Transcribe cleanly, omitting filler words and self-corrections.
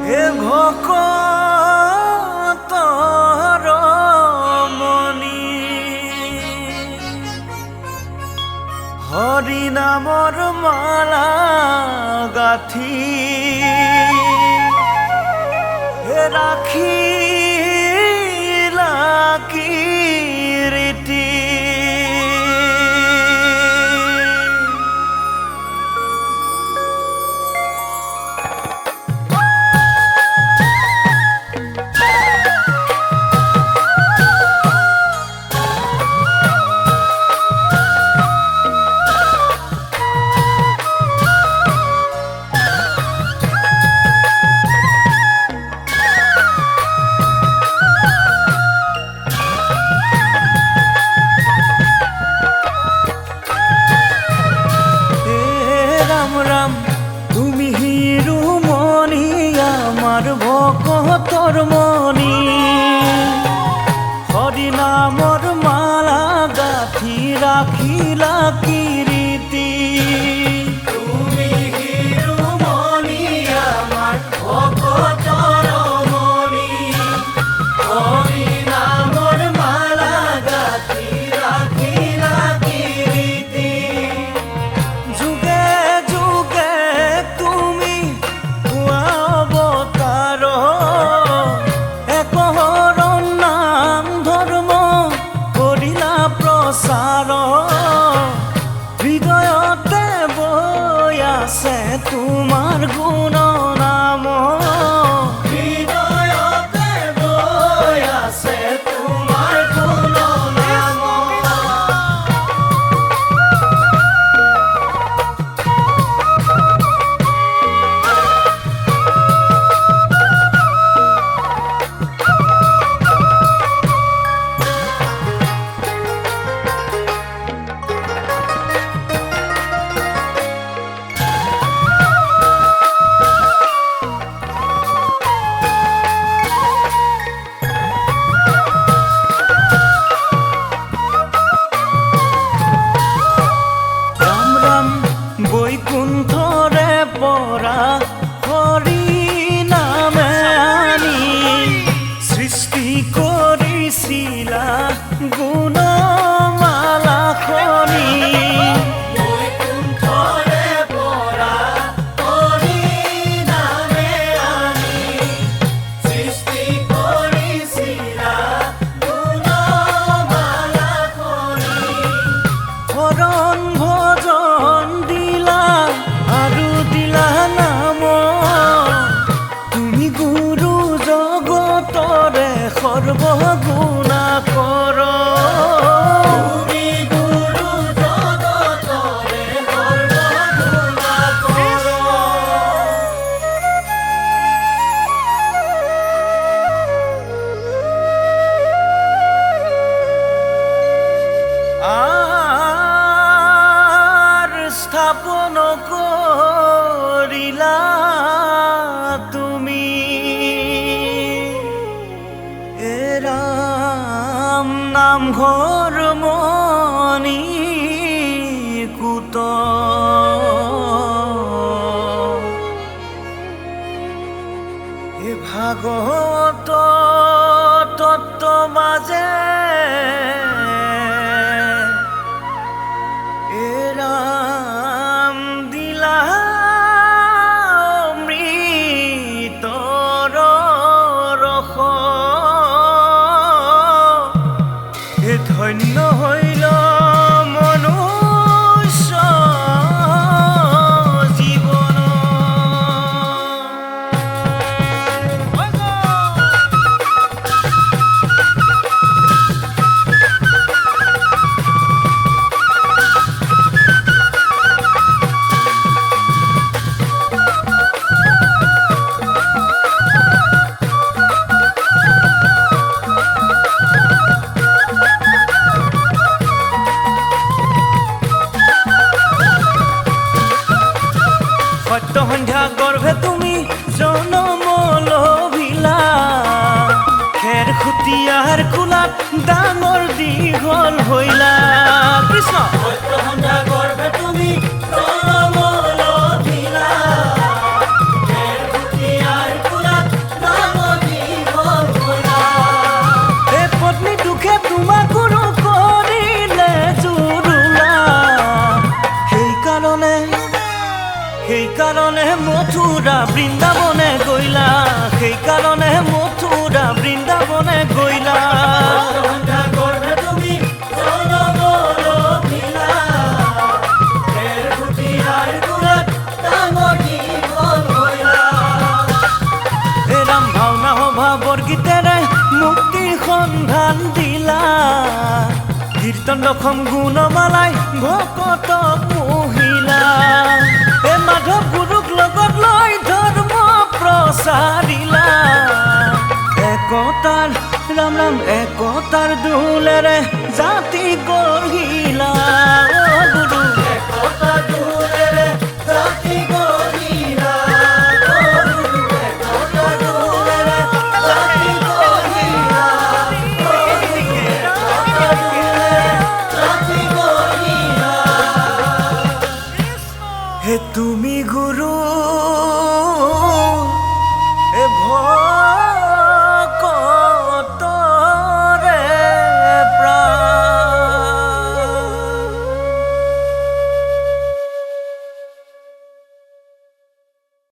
হে ভকতৰ মণি হৰি নামৰ মালা গাঁঠি হে ৰাখিলা কীৰ্তি তুমি হিৰুমণি আমাৰ ভকতৰ মণি হৰি নামৰ মালা গাঁঠি ৰাখিলা কীৰ্তি তুমি হিৰুমণি আমাৰ ভকতৰ মণি হৰি নামৰ মালা গাঁঠি ৰাখিলা কীৰ্তি হৃদয়তে বৈ আছে তোমাৰ গুণ নাম হৃদয়তে বৈ আছে তোমাৰ গুণ নাম বৈকুণ্ঠৰে পৰা হৰি নামে আনি সৃষ্টি কৰিছিলা গুণমালা খনি বৈকুণ্ঠৰে পৰা হৰি নামে আনি সৃষ্টি কৰিছিলা গুণমালা খনি হৰণ ভজন আৰু দিলা নাম তুমি গুৰু জগতৰে সৰ্বগুণা কৰ তুমি গুৰু জগতৰে সৰ্বগুণা কৰ স্থাপন কৰিলা তুমি এ ৰাম নামঘৰ মণি কুত হে ভাগৱত তত্ত্ব মাজে ধন্য হইল মনুষ্য জীবন বৃন্দাবনে গইলা সেইকাৰণে মথুৰা বৃন্দাবনে গইলা বৰগীতেৰে মুক্তিৰ সন্ধান দিলা কীৰ্তন দশম গুণমালাই ভকতক মহিলা এ মাধৱ গুৰুক লগত লৈ ধৰ্ম প্ৰচাৰিলা একতাৰ ৰাম ৰাম একতাৰ দোলেৰে জাতি গঢ়ি